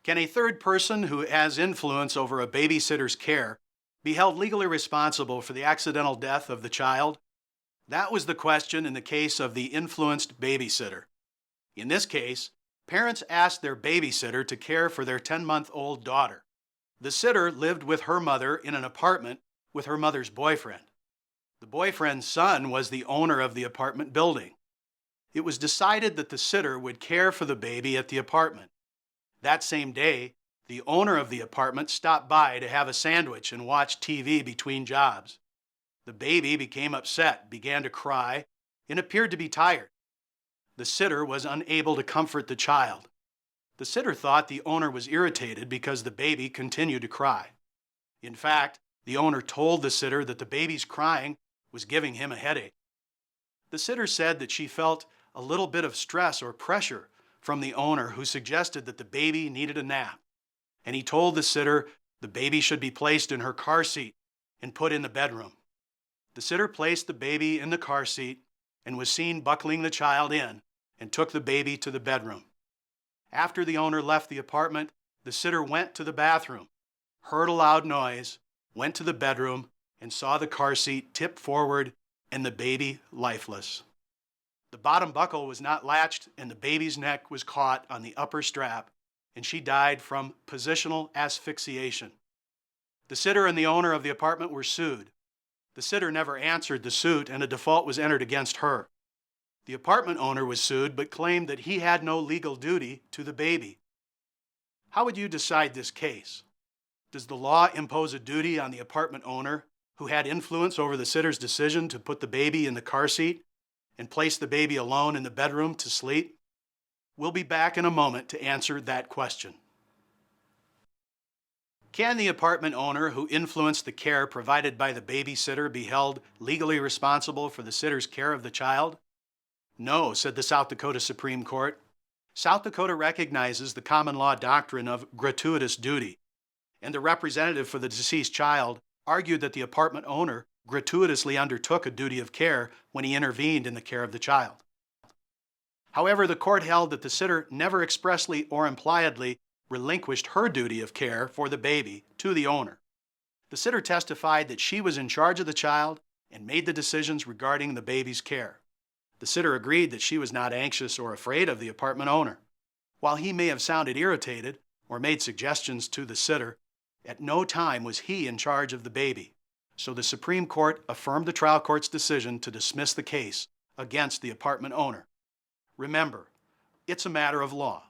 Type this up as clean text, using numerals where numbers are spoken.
Can a third person who has influence over a babysitter's care be held legally responsible for the accidental death of the child? That was the question in the case of the influenced babysitter. In this case, parents asked their babysitter to care for their 10-month-old daughter. The sitter lived with her mother in an apartment with her mother's boyfriend. The boyfriend's son was the owner of the apartment building. It was decided that the sitter would care for the baby at the apartment. That same day, the owner of the apartment stopped by to have a sandwich and watch TV between jobs. The baby became upset, began to cry, and appeared to be tired. The sitter was unable to comfort the child. The sitter thought the owner was irritated because the baby continued to cry. In fact, the owner told the sitter that the baby's crying was giving him a headache. The sitter said that she felt a little bit of stress or pressure from the owner, who suggested that the baby needed a nap. And he told the sitter the baby should be placed in her car seat and put in the bedroom. The sitter placed the baby in the car seat and was seen buckling the child in and took the baby to the bedroom. After the owner left the apartment, the sitter went to the bathroom, heard a loud noise, went to the bedroom, and saw the car seat tip forward and the baby lifeless. The bottom buckle was not latched, and the baby's neck was caught on the upper strap, and she died from positional asphyxiation. The sitter and the owner of the apartment were sued. The sitter never answered the suit, and a default was entered against her. The apartment owner was sued, but claimed that he had no legal duty to the baby. How would you decide this case? Does the law impose a duty on the apartment owner, who had influence over the sitter's decision to put the baby in the car seat and place the baby alone in the bedroom to sleep? We'll be back in a moment to answer that question. Can the apartment owner who influenced the care provided by the babysitter be held legally responsible for the sitter's care of the child? No, said the South Dakota Supreme Court. South Dakota recognizes the common law doctrine of gratuitous duty, and the representative for the deceased child argued that the apartment owner gratuitously undertook a duty of care when he intervened in the care of the child. However, the court held that the sitter never expressly or impliedly relinquished her duty of care for the baby to the owner. The sitter testified that she was in charge of the child and made the decisions regarding the baby's care. The sitter agreed that she was not anxious or afraid of the apartment owner. While he may have sounded irritated or made suggestions to the sitter, at no time was he in charge of the baby. So the Supreme Court affirmed the trial court's decision to dismiss the case against the apartment owner. Remember, it's a matter of law.